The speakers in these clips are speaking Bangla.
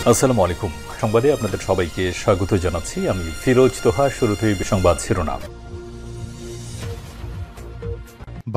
আসসালামু আলাইকুম। সংবাদে আপনাদের সবাইকে স্বাগত জানাচ্ছি। আমি ফিরোজ তোহা। শুরুতেই সংবাদ শিরোনাম।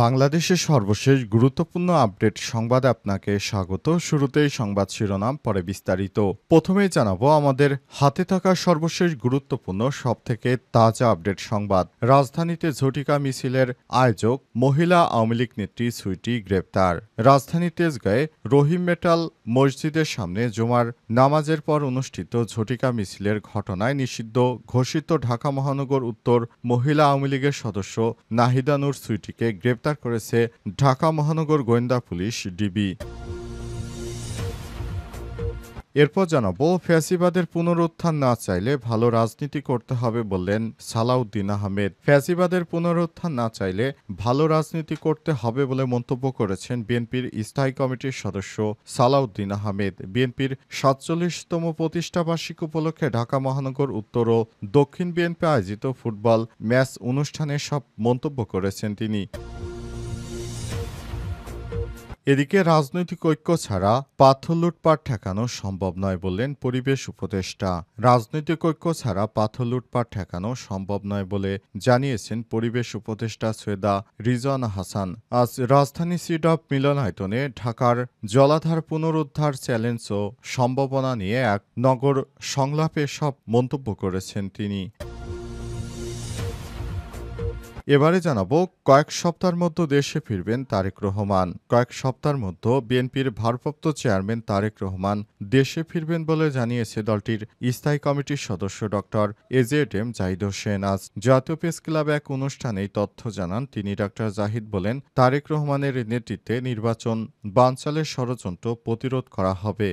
বাংলাদেশের সর্বশেষ গুরুত্বপূর্ণ আপডেট সংবাদে আপনাকে স্বাগত। শুরুতেই সংবাদ শিরোনাম, পরে বিস্তারিত। প্রথমেই জানাবো আমাদের হাতে থাকা সর্বশেষ গুরুত্বপূর্ণ সবথেকে তাজা আপডেট সংবাদ। রাজধানীতে ঝটিকা মিছিলের আয়োজক মহিলা আওয়ামী লীগ নেত্রী সুইটি গ্রেপ্তার। রাজধানী তেজগাঁয়ে রহিম মেটাল মসজিদের সামনে জুমার নামাজের পর অনুষ্ঠিত ঝটিকা মিছিলের ঘটনায় নিষিদ্ধ ঘোষিত ঢাকা মহানগর উত্তর মহিলা আওয়ামী লীগের সদস্য নাহিদা নূর সুইটিকে গ্রেপ্তার করেছে ঢাকা মহানগর গোয়েন্দা পুলিশ ডিবি। এরপর জানাবো, ফ্যাসিবাদের পুনরুত্থান না চাইলে ভালো রাজনীতি করতে হবে বললেন সালাউদ্দিন আহমেদ। ফ্যাসিবাদের পুনরুত্থান না চাইলে ভালো রাজনীতি করতে হবে বলে মন্তব্য করেছেন বিএনপির স্থায়ী কমিটির সদস্য সালাউদ্দিন আহমেদ। বিএনপির ৪৭তম প্রতিষ্ঠাবার্ষিকী উপলক্ষে ঢাকা মহানগর উত্তর ও দক্ষিণ বিএনপি আয়োজিত ফুটবল ম্যাচ অনুষ্ঠানে সব মন্তব্য করেছেন তিনি। এদিকে রাজনৈতিক ঐক্য ছাড়া পাথর লুটপাট ঠেকানো সম্ভব নয় বললেন পরিবেশ উপদেষ্টা। রাজনৈতিক ঐক্য ছাড়া পাথর লুটপাট ঠেকানো সম্ভব নয় বলে জানিয়েছেন পরিবেশ উপদেষ্টা সৈয়দা রিজওয়ানা হাসান। আজ রাজধানী সিডপ মিলনায়তনে ঢাকার জলাধার পুনরুদ্ধার চ্যালেঞ্জ ও সম্ভাবনা নিয়ে এক নগর সংলাপে সব মন্তব্য করেছেন তিনি। এবারে জানাবো, কয়েক সপ্তাহের মধ্যে দেশে ফিরবেন তারেক রহমান। কয়েক সপ্তাহের মধ্যে বিএনপির ভারপ্রাপ্ত চেয়ারম্যান তারেক রহমান দেশে ফিরবেন বলে জানিয়েছে দলটির স্থায়ী কমিটির সদস্য ডক্টর এজেএম জাহিদ হোসেন। আজ জাতীয় প্রেস ক্লাবে এক অনুষ্ঠানে এই তথ্য জানান তিনি। ডক্টর জাহিদ বলেন, তারেক রহমানের নেতৃত্বে নির্বাচন বানচালের ষড়যন্ত্র প্রতিরোধ করা হবে।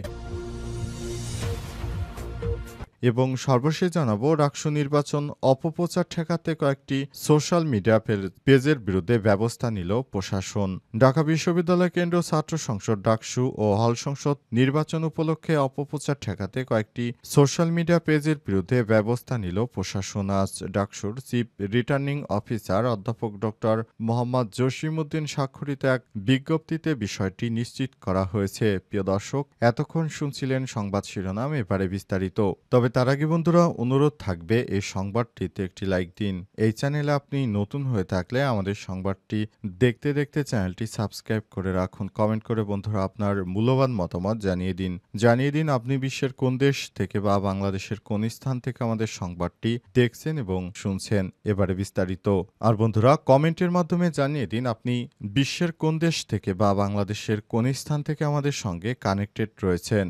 এবং সর্বশেষ জানাবো, ডাকসু নির্বাচন অপপ্রচার ঠেকাতে কয়েকটি সোশ্যাল মিডিয়া পেজের বিরুদ্ধে ব্যবস্থা নিল প্রশাসন। ঢাকা বিশ্ববিদ্যালয় কেন্দ্রীয় ছাত্র সংসদ ডাকসু ও হল সংসদ নির্বাচন উপলক্ষে অপপ্রচার ঠেকাতে কয়েকটি সোশ্যাল মিডিয়া পেজের বিরুদ্ধে ব্যবস্থা নিল প্রশাসন। আজ ডাকসুর চিফ রিটার্নিং অফিসার অধ্যাপক ডক্টর মোহাম্মদ জসিমউদ্দিন স্বাক্ষরিত এক বিজ্ঞপ্তিতে বিষয়টি নিশ্চিত করা হয়েছে। প্রিয় দর্শক, এতক্ষণ শুনছিলেন সংবাদ শিরোনাম, এবারে বিস্তারিত। তবে তার আগে বন্ধুরা, অনুরোধ থাকবে এই সংবাদটিতে একটি লাইক দিন। এই চ্যানেলে আপনি নতুন হয়ে থাকলে আমাদের সংবাদটি দেখতে দেখতে চ্যানেলটি সাবস্ক্রাইব করে রাখুন। কমেন্ট করে বন্ধুরা আপনার মূল্যবান মতামত জানিয়ে দিন আপনি বিশ্বের কোন দেশ থেকে বা বাংলাদেশের কোন স্থান থেকে আমাদের সংবাদটি দেখছেন এবং শুনছেন। এবারে বিস্তারিত। আর বন্ধুরা, কমেন্টের মাধ্যমে জানিয়ে দিন আপনি বিশ্বের কোন দেশ থেকে বা বাংলাদেশের কোন স্থান থেকে আমাদের সঙ্গে কানেক্টেড রয়েছেন।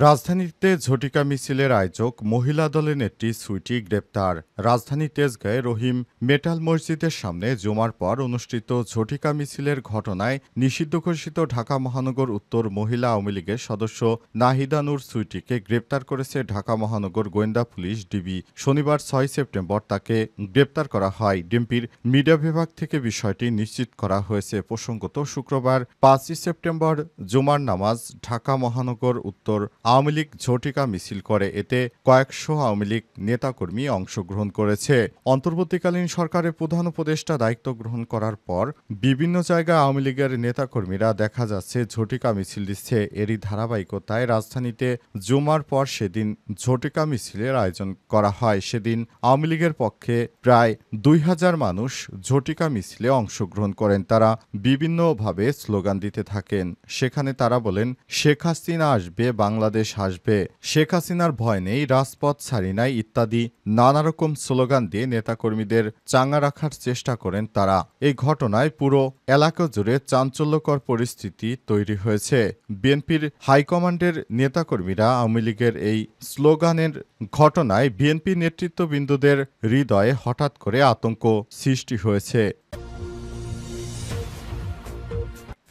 রাজধানীতে ঝটিকা মিছিলের আয়োজক মহিলা দলের নেত্রী সুইটি গ্রেপ্তার। রাজধানী তেজগাঁয়ে রহিম মেটাল মসজিদের সামনে জুমার পর অনুষ্ঠিত ঝটিকা মিছিলের ঘটনায় নিষিদ্ধ ঘোষিত ঢাকা মহানগর উত্তর মহিলা আওয়ামী লীগের সদস্য নাহিদা নূর সুইটিকে গ্রেপ্তার করেছে ঢাকা মহানগর গোয়েন্দা পুলিশ ডিবি। শনিবার ৬ সেপ্টেম্বর তাকে গ্রেপ্তার করা হয়। ডিএমপির মিডিয়া বিভাগ থেকে বিষয়টি নিশ্চিত করা হয়েছে। প্রসঙ্গত, শুক্রবার ৫ সেপ্টেম্বর জুমার নামাজ ঢাকা মহানগর উত্তর আওয়ামী লীগ ঝটিকা মিছিল করে। এতে কয়েকশো আওয়ামী লীগ নেতাকর্মী অংশগ্রহণ করেছে। অন্তর্বর্তীকালীন সরকারের প্রধান উপদেষ্টা দায়িত্ব গ্রহণ করার পর বিভিন্ন জায়গায় আওয়ামী লীগের নেতাকর্মীরা দেখা যাচ্ছে ঝটিকা মিছিল দিচ্ছে। এরই ধারাবাহিকতায় রাজধানীতে জুমার পর সেদিন ঝটিকা মিছিলের আয়োজন করা হয়। সেদিন আওয়ামী লীগের পক্ষে প্রায় ২,০০০ মানুষ ঝটিকা মিছিলে অংশগ্রহণ করেন। তারা বিভিন্নভাবে স্লোগান দিতে থাকেন। সেখানে তারা বলেন, শেখ হাসিনা আসবে, বাংলাদেশ আসবে, শেখ হাসিনার ভয় নেই, রাজপথ ছাড়ি নাই ইত্যাদি নানা রকম স্লোগান দিয়ে নেতাকর্মীদের চাঙ্গা রাখার চেষ্টা করেন তারা। এই ঘটনায় পুরো এলাকা জুড়ে চাঞ্চল্যকর পরিস্থিতি তৈরি হয়েছে। বিএনপির হাইকমান্ডের নেতাকর্মীরা আওয়ামী লীগের এই স্লোগানের ঘটনায় বিএনপি নেতৃত্ববৃন্দদের হৃদয়ে হঠাৎ করে আতঙ্ক সৃষ্টি হয়েছে।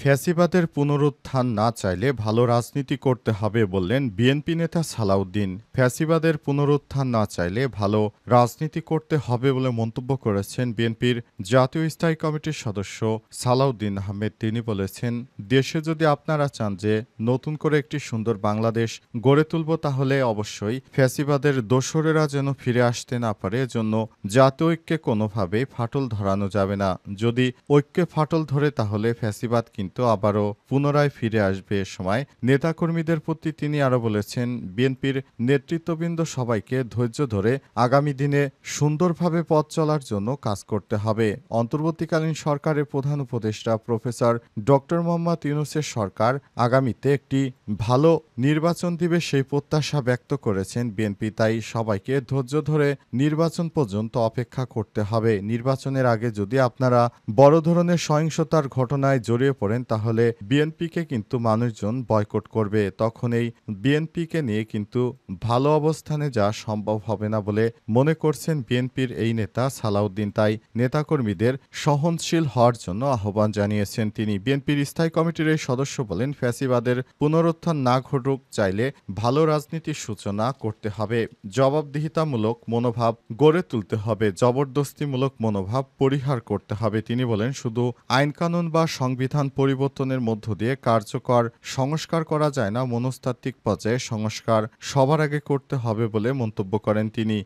ফ্যাসিবাদের পুনরুত্থান না চাইলে ভালো রাজনীতি করতে হবে বললেন বিএনপি নেতা সালাউদ্দিন। ফ্যাসিবাদের পুনরুত্থান না চাইলে ভালো রাজনীতি করতে হবে বলে মন্তব্য করেছেন বিএনপির জাতীয় স্থায়ী কমিটির সদস্য সালাউদ্দিন আহমেদ। তিনি বলেছেন, দেশে যদি আপনারা চান যে নতুন করে একটি সুন্দর বাংলাদেশ গড়ে তুলব, তাহলে অবশ্যই ফ্যাসিবাদের দোসরেরা যেন ফিরে আসতে না পারে, এজন্য জাতীয় ঐক্যে কোনোভাবেই ফাটল ধরানো যাবে না। যদি ঐক্যে ফাটল ধরে তাহলে ফ্যাসিবাদ কিন্তু কিন্তু আবারও পুনরায় ফিরে আসবে। এ সময় নেতাকর্মীদের প্রতি তিনি আরও বলেছেন, বিএনপির নেতৃত্ববৃন্দ সবাইকে ধৈর্য ধরে আগামী দিনে সুন্দরভাবে পথ চলার জন্য কাজ করতে হবে। অন্তর্বর্তীকালীন সরকারের প্রধান উপদেষ্টা প্রফেসর ডক্টর মোহাম্মদ ইউনূসের সরকার আগামীতে একটি ভালো নির্বাচন দিবে সেই প্রত্যাশা ব্যক্ত করেছেন বিএনপি। তাই সবাইকে ধৈর্য ধরে নির্বাচন পর্যন্ত অপেক্ষা করতে হবে। নির্বাচনের আগে যদি আপনারা বড় ধরনের সহিংসতার ঘটনায় জড়িয়ে পড়েন তাহলে বিএনপিকে কিন্তু মানুষজন বয়কট করবে। তখন এই বিএনপিকে নিয়ে কিন্তু ভালো অবস্থানে যাওয়া সম্ভব হবে না বলে মনে করছেন বিএনপির এই নেতা সালাউদ্দিন। তাই নেতাকর্মীদের সহনশীল হওয়ার জন্য আহ্বান জানিয়েছেন তিনি। বিএনপির স্থায়ী কমিটির এই সদস্য বলেন, ফ্যাসিবাদের পুনরুত্থান না ঘটুক, চাইলে ভালো রাজনীতির সূচনা করতে হবে। জবাবদিহিতামূলক মনোভাব গড়ে তুলতে হবে, জবরদস্তিমূলক মনোভাব পরিহার করতে হবে। তিনি বলেন, শুধু আইনকানুন বা সংবিধান পরিবর্তনের মধ্য দিয়ে কার্যকর সংস্কার করা যায় না, মনস্তাত্ত্বিক পর্যায়ে সংস্কার সবার আগে করতে হবে বলে মন্তব্য করেন তিনি।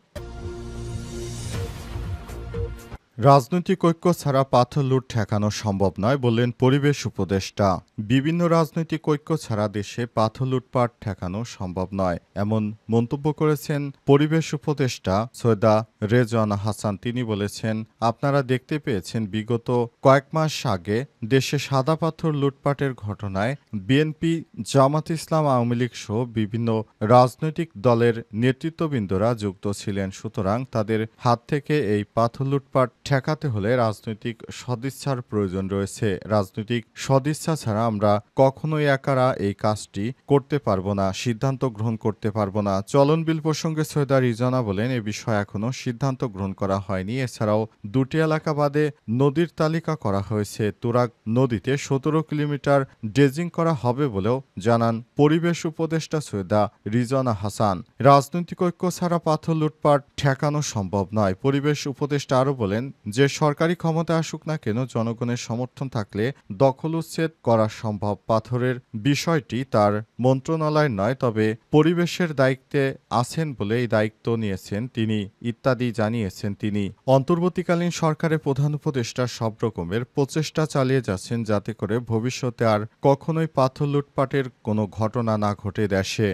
রাজনৈতিক ঐক্য ছাড়া পাথর লুট ঠেকানো সম্ভব নয় বললেন পরিবেশ উপদেষ্টা। বিভিন্ন রাজনৈতিক ঐক্য ছাড়া দেশে পাথর লুটপাট ঠেকানো সম্ভব নয়, এমন মন্তব্য করেছেন পরিবেশ উপদেষ্টা সৈয়দা রেজওয়ানা হাসান। তিনি বলেছেন, আপনারা দেখতে পেয়েছেন বিগত কয়েক মাস আগে দেশে সাদা পাথর লুটপাটের ঘটনায় বিএনপি, জামাত ইসলাম, আওয়ামী লীগ সহ বিভিন্ন রাজনৈতিক দলের নেতৃত্ববৃন্দরা যুক্ত ছিলেন। সুতরাং তাদের হাত থেকে এই পাথর লুটপাট ঠেকাতে হলে রাজনৈতিক সদিচ্ছার প্রয়োজন রয়েছে। রাজনৈতিক সদিচ্ছা ছাড়া আমরা কখনোই একারা এই কাজটি করতে পারবো না, সিদ্ধান্ত গ্রহণ করতে পারবো না। চলন বিল প্রসঙ্গে সৈয়দা রিজওয়ানা বলেন, এ বিষয়ে এখনো সিদ্ধান্ত গ্রহণ করা হয়নি। এছাড়াও দুটি এলাকা বাদে নদীর তালিকা করা হয়েছে। তুরাগ নদীতে 17 কিলোমিটার ড্রেজিং করা হবে বলেও জানান পরিবেশ উপদেষ্টা সৈয়দা রিজওয়ানা হাসান। রাজনৈতিক ঐক্য ছাড়া পাথর লুটপাট ঠেকানো সম্ভব নয়। পরিবেশ উপদেষ্টা আরও বলেন, যে সরকারি ক্ষমতা আসুক না কেন, জনগণের সমর্থন থাকলে দখল উচ্ছেদ করা সম্ভব। পাথরের বিষয়টি তার মন্ত্রণালয়ের নয়, তবে পরিবেশের দায়িত্বে আছেন বলে এই দায়িত্ব নিয়েছেন তিনি, ইত্যাদি জানিয়েছেন তিনি। অন্তর্বর্তীকালীন সরকারের প্রধান উপদেষ্টা সব রকমের প্রচেষ্টা চালিয়ে যাচ্ছেন যাতে করে ভবিষ্যতে আর কখনোই পাথর লুটপাটের কোনো ঘটনা না ঘটে দেশে।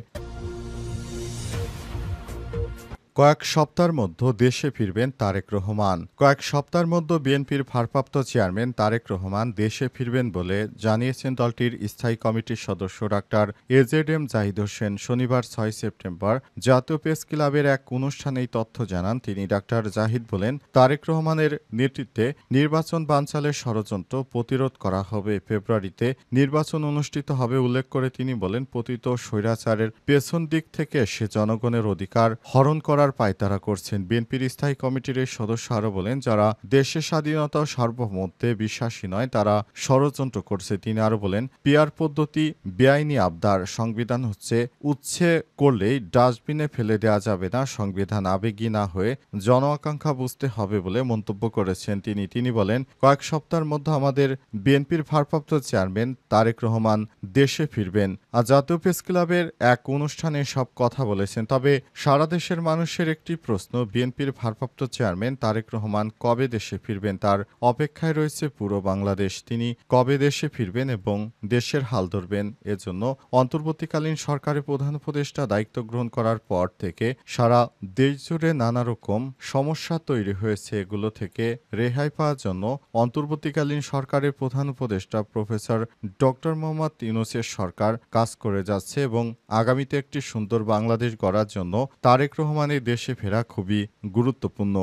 কয়েক সপ্তাহের মধ্যে দেশে ফিরবেন তারেক রহমান। কয়েক সপ্তাহের মধ্যে বিএনপির ভারপ্রাপ্ত চেয়ারম্যান তারেক রহমান দেশে ফিরবেন বলে জানিয়েছেন দলটির স্থায়ী কমিটির সদস্য ডাক্তার এজেডএম জাহিদ হোসেন। শনিবার 6 সেপ্টেম্বর জাতীয় প্রেস ক্লাবের এক অনুষ্ঠানে এই তথ্য জানান তিনি। ডাক্তার জাহিদ বলেন, তারেক রহমানের নেতৃত্বে নির্বাচন বানচালের ষড়যন্ত্র প্রতিরোধ করা হবে। ফেব্রুয়ারিতে নির্বাচন অনুষ্ঠিত হবে উল্লেখ করে তিনি বলেন, পতিত স্বৈরাচারের পেছন দিক থেকে সে জনগণের অধিকার হরণ করার পায়তারা করছেন। বিএনপির স্থায়ী কমিটির এই সদস্য আরও বলেন, যারা দেশের স্বাধীনতা ও সার্বভৌমত্বে বিশ্বাসী নয় তারা ষড়যন্ত্র করছে। তিনি আরও বলেন, পিআর পদ্ধতি বেআইনি আবদার, সংবিধান হচ্ছে উচ্ছে করলেই ডাস্টবিনে ফেলে দেওয়া যাবে না, সংবিধান আবেগী না হয়ে জন আকাঙ্ক্ষা বুঝতে হবে বলে মন্তব্য করেছেন তিনি বলেন, কয়েক সপ্তাহের মধ্যে আমাদের বিএনপির ভারপ্রাপ্ত চেয়ারম্যান তারেক রহমান দেশে ফিরবেন। আর জাতীয় প্রেস ক্লাবের এক অনুষ্ঠানে সব কথা বলেছেন। তবে সারা দেশের মানুষের একটি প্রশ্ন, বিএনপির ভারপ্রাপ্ত চেয়ারম্যান তারেক রহমান কবে দেশে ফিরবেন তার অপেক্ষায় রয়েছে পুরো বাংলাদেশ। তিনি কবে দেশে ফিরবেন এবং দেশের হাল ধরবেন, এজন্য অন্তর্বর্তীকালীন সরকারের প্রধান উপদেষ্টা দায়িত্ব গ্রহণ করার পর থেকে সারা দেশ জুড়ে নানা রকম সমস্যা তৈরি হয়েছে। এগুলো থেকে রেহাই পাওয়ার জন্য অন্তর্বর্তীকালীন সরকারের প্রধান উপদেষ্টা প্রফেসর ডক্টর মোহাম্মদ ইউনূসের সরকার কাজ করে যাচ্ছে এবং আগামীতে একটি সুন্দর বাংলাদেশ গড়ার জন্য তারেক রহমানের দেশে ফেরা খুবই গুরুত্বপূর্ণ।